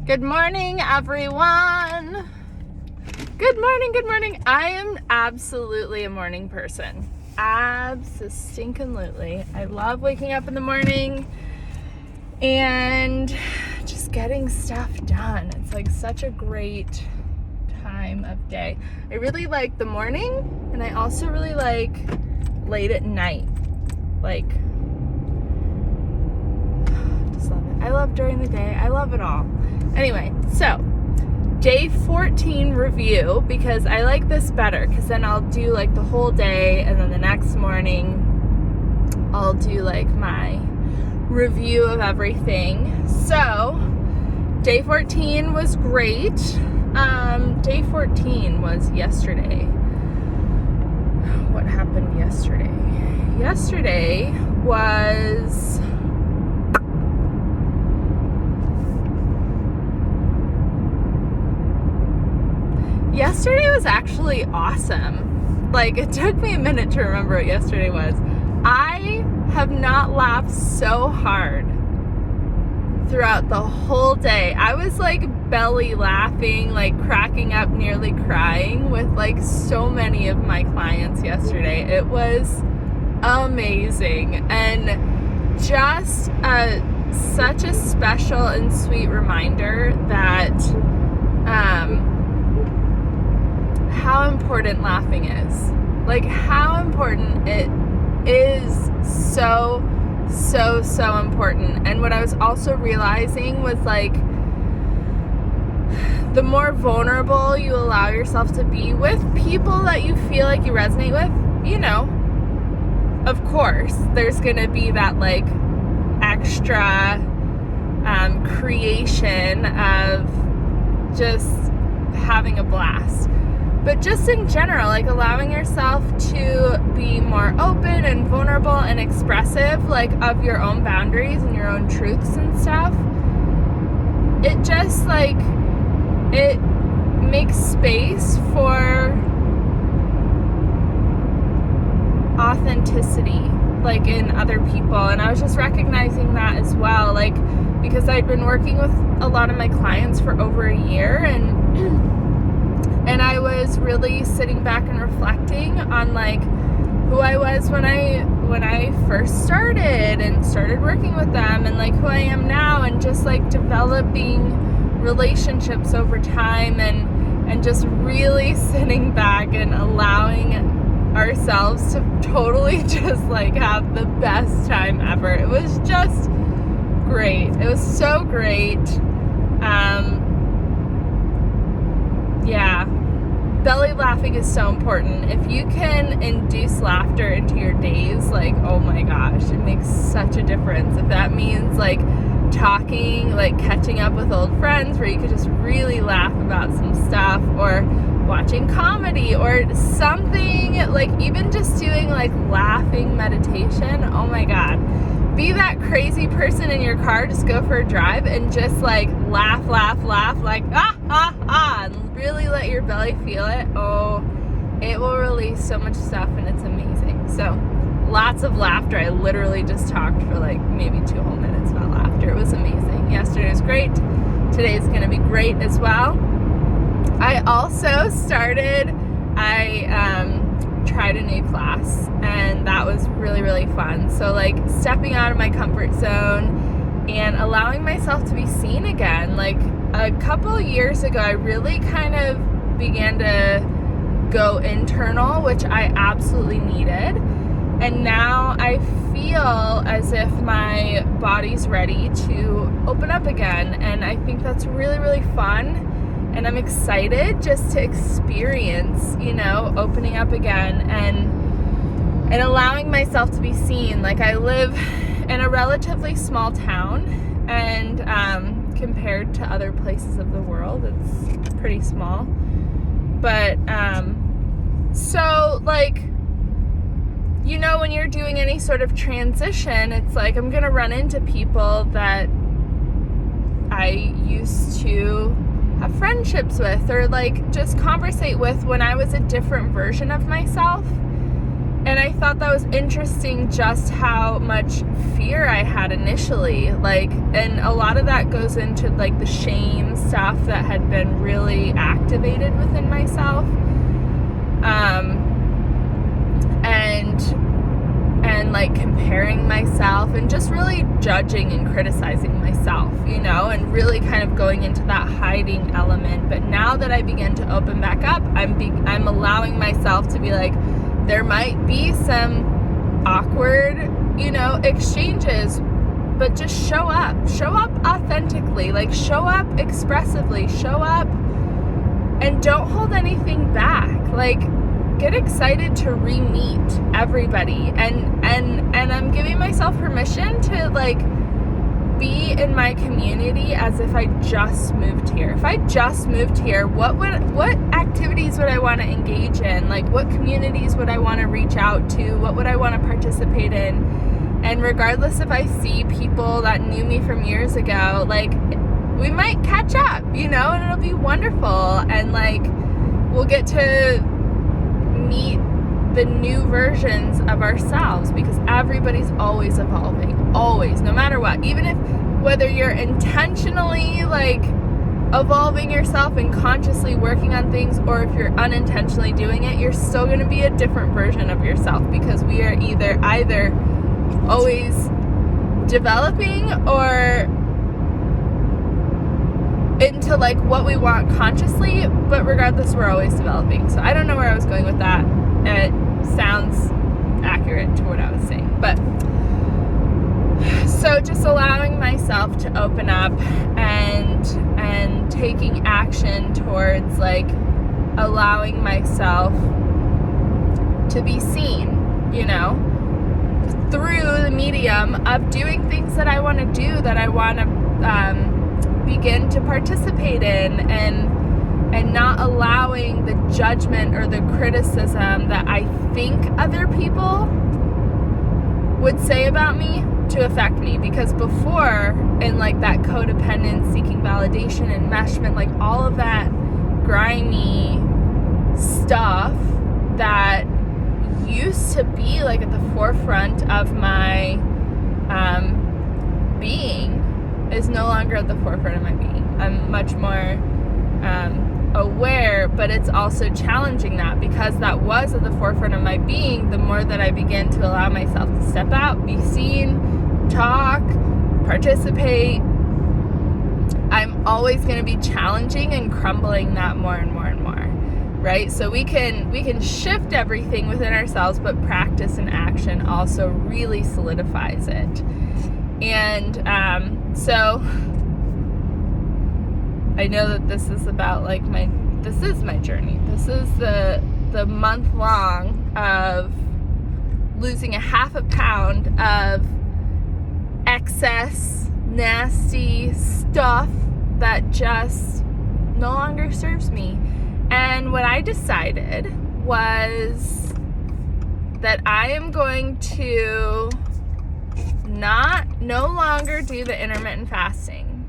Good morning, everyone. Good morning. I am absolutely a morning person. Abso-stinkin-lutely. I love waking up in the morning and just getting stuff done. It's like such a great time of day. I really like the morning, and I also really like late at night. Like, just love it. I love during the day. I love it all. Anyway, so day 14 review, because I like this better, because then I'll do like the whole day, and then the next morning I'll do like my review of everything. So day 14 was great. Day 14 was yesterday. What happened yesterday? Yesterday was actually awesome. Like, it took me a minute to remember what yesterday was. I have not laughed so hard throughout the whole day. I was like belly laughing, like cracking up, nearly crying with like so many of my clients yesterday. It was amazing, and just such a special and sweet reminder that how important laughing is. Like, how important it is. So important. And what I was also realizing was, like, the more vulnerable you allow yourself to be with people that you feel like you resonate with, you know, of course, there's gonna be that, like, extra creation of just having a blast. But just in general, like, allowing yourself to be more open and vulnerable and expressive, like, of your own boundaries and your own truths and stuff, it just, like, it makes space for authenticity, like, in other people. And I was just recognizing that as well, like, because I'd been working with a lot of my clients for over a year, and I was really sitting back and reflecting on, like, who I was when I first started and started working with them, and, like, who I am now, and just, like, developing relationships over time, and just really sitting back and allowing ourselves to totally just, like, have the best time ever. It was just great. It was so great. Yeah. Belly laughing is so important. If you can induce laughter into your days, like, oh my gosh, it makes such a difference. If that means, like, talking, like, catching up with old friends where you could just really laugh about some stuff, or watching comedy, or something, like, even just doing, like, laughing meditation, oh my god. Be that crazy person in your car, just go for a drive and just, like, laugh, like, and really let your belly feel it. Oh, it will release so much stuff, and it's amazing. So, lots of laughter. I literally just talked for, like, maybe 2 whole minutes about laughter. It was amazing. Yesterday was great. Today's gonna be great as well. I also tried a new class, and that was really fun. So, like, stepping out of my comfort zone and allowing myself to be seen again. Like, a couple years ago, I really kind of began to go internal, which I absolutely needed. And now I feel as if my body's ready to open up again. And I think that's really fun. And I'm excited just to experience, you know, opening up again and allowing myself to be seen. Like, I live in a relatively small town, and compared to other places of the world, it's pretty small. But so, like, you know, when you're doing any sort of transition, it's like I'm gonna run into people that I used to have friendships with, or, like, just conversate with when I was a different version of myself. And I thought that was interesting, just how much fear I had initially. Like, and a lot of that goes into like the shame stuff that had been really activated within myself. And like comparing myself and just really judging and criticizing myself, you know, and really kind of going into that hiding element. But now that I begin to open back up, I'm allowing myself to be like, there might be some awkward, you know, exchanges, but just show up authentically, like show up expressively, show up and don't hold anything back. Like, get excited to re-meet everybody, and I'm giving myself permission to like be in my community as if I just moved here. If I just moved here, what activities would I want to engage in? Like, what communities would I want to reach out to? What would I want to participate in? And regardless if I see people that knew me from years ago, like, we might catch up, you know, and it'll be wonderful. And like, we'll get to meet the new versions of ourselves, because everybody's always evolving, always, no matter what. Even if, whether you're intentionally like evolving yourself and consciously working on things, or if you're unintentionally doing it, you're still going to be a different version of yourself, because we are either always developing or into like what we want consciously, but regardless, we're always developing. So I don't know where I was going with that. It sounds accurate to what I was saying, but so just allowing myself to open up and taking action towards like allowing myself to be seen, you know, through the medium of doing things that I want to do, that I want to begin to participate in, and not allowing the judgment or the criticism that I think other people would say about me to affect me. Because before, in like that codependent, seeking validation, enmeshment, like all of that grimy stuff that used to be like at the forefront of my being is no longer at the forefront of my being. I'm much more aware, but it's also challenging that, because that was at the forefront of my being. The more that I begin to allow myself to step out, be seen, talk, participate, I'm always going to be challenging and crumbling that more and more and more, right? So we can shift everything within ourselves, but practice and action also really solidifies it. And so I know that this is about like this is my journey. This is the month long of losing a half a pound of excess nasty stuff that just no longer serves me. And what I decided was that I am going to no longer do the intermittent fasting.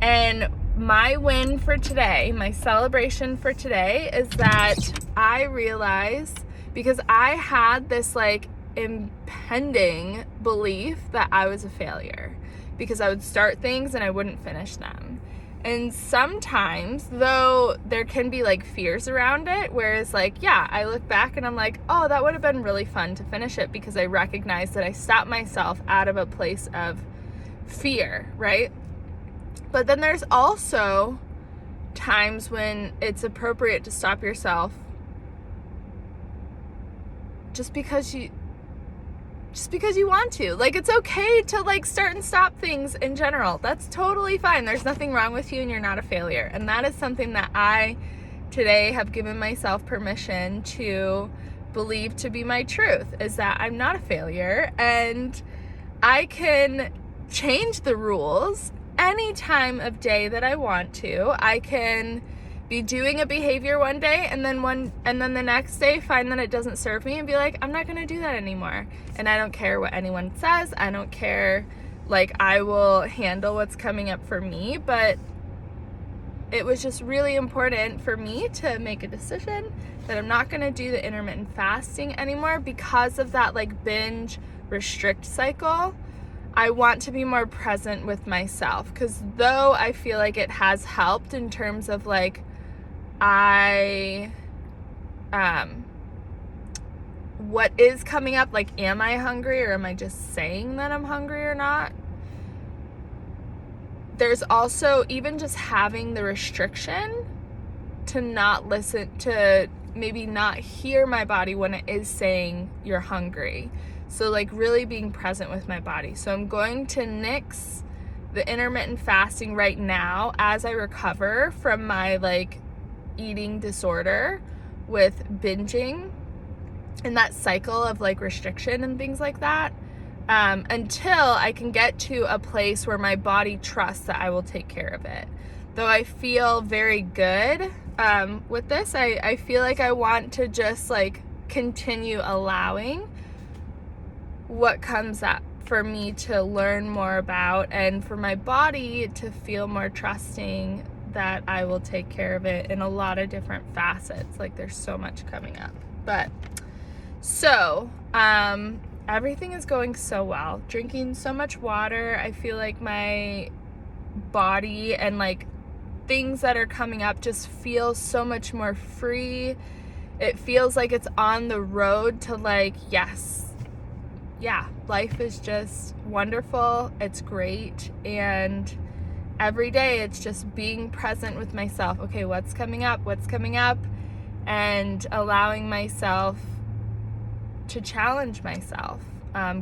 And my win for today, my celebration for today, is that I realized, because I had this like impending belief that I was a failure, because I would start things and I wouldn't finish them. And sometimes, though, there can be like fears around it, whereas like, yeah, I look back and I'm like, oh, that would have been really fun to finish it, because I recognize that I stopped myself out of a place of fear, right? But then there's also times when it's appropriate to stop yourself just because you want to. Like, it's okay to like start and stop things in general. That's totally fine. There's nothing wrong with you, and you're not a failure. And that is something that I today have given myself permission to believe to be my truth, is that I'm not a failure, and I can change the rules any time of day that I want to. I can be doing a behavior one day and then the next day find that it doesn't serve me and be like, I'm not going to do that anymore. And I don't care what anyone says. I don't care. Like, I will handle what's coming up for me, but it was just really important for me to make a decision that I'm not going to do the intermittent fasting anymore because of that like binge restrict cycle. I want to be more present with myself, because though I feel like it has helped in terms of like what is coming up, like am I hungry or am I just saying that I'm hungry or not? There's also even just having the restriction to not listen, to maybe not hear my body when it is saying you're hungry. So like really being present with my body. So I'm going to nix the intermittent fasting right now as I recover from my like eating disorder with binging and that cycle of like restriction and things like that, until I can get to a place where my body trusts that I will take care of it. Though I feel very good with this, I feel like I want to just like continue allowing what comes up for me to learn more about, and for my body to feel more trusting that I will take care of it in a lot of different facets. Like there's so much coming up. But so everything is going so well. Drinking so much water. I feel like my body and like things that are coming up just feel so much more free. It feels like it's on the road to like, yes, yeah, life is just wonderful. It's great. And every day it's just being present with myself. Okay, what's coming up? What's coming up? And allowing myself to challenge myself,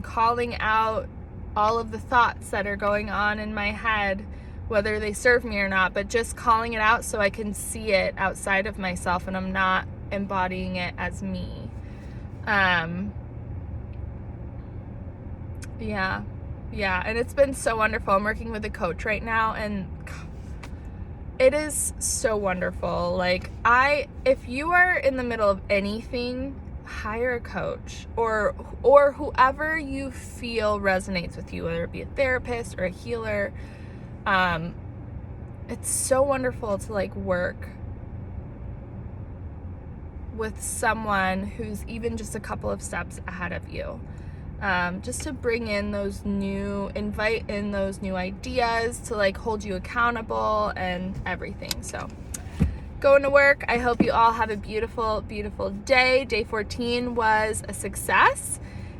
calling out all of the thoughts that are going on in my head, whether they serve me or not, but just calling it out so I can see it outside of myself and I'm not embodying it as me. Yeah, and it's been so wonderful. I'm working with a coach right now, and it is so wonderful. Like, if you are in the middle of anything, hire a coach or whoever you feel resonates with you, whether it be a therapist or a healer. It's so wonderful to like work with someone who's even just a couple of steps ahead of you. Just to invite in those new ideas to like hold you accountable and everything. So going to work. I hope you all have a beautiful, beautiful day. Day 14 was a success.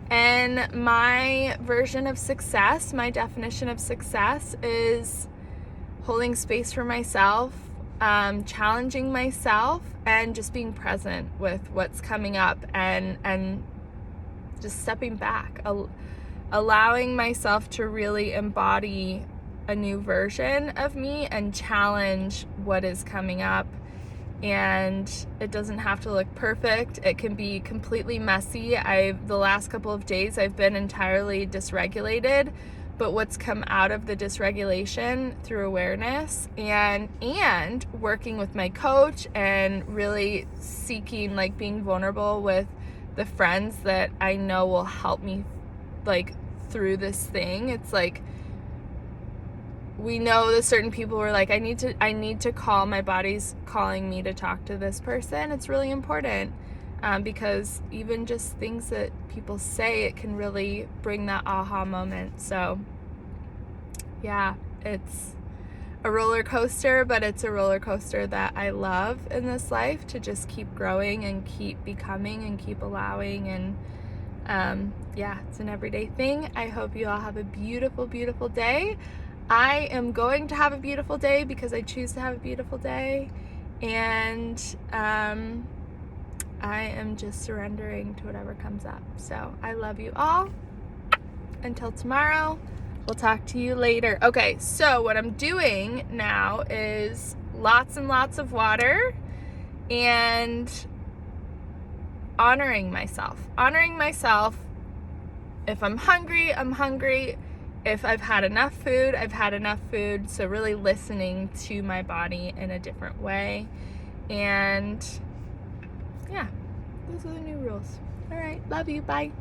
And my version of success, my definition of success is holding space for myself, challenging myself, and just being present with what's coming up and just stepping back, allowing myself to really embody a new version of me and challenge what is coming up. And it doesn't have to look perfect. It can be completely messy. The last couple of days I've been entirely dysregulated, but what's come out of the dysregulation through awareness and working with my coach and really seeking, like, being vulnerable with the friends that I know will help me like through this thing. It's like, we know that certain people were like, I need to call, my body's calling me to talk to this person. It's really important, because even just things that people say, it can really bring that aha moment. So yeah, it's a roller coaster, but it's a roller coaster that I love in this life, to just keep growing and keep becoming and keep allowing. And yeah, it's an everyday thing. I hope you all have a beautiful, beautiful day. I am going to have a beautiful day because I choose to have a beautiful day. And I am just surrendering to whatever comes up. So I love you all. Until tomorrow. We'll talk to you later. Okay, so what I'm doing now is lots and lots of water and honoring myself. Honoring myself. If I'm hungry, I'm hungry. If I've had enough food, I've had enough food. So really listening to my body in a different way. And yeah, those are the new rules. All right, love you. Bye.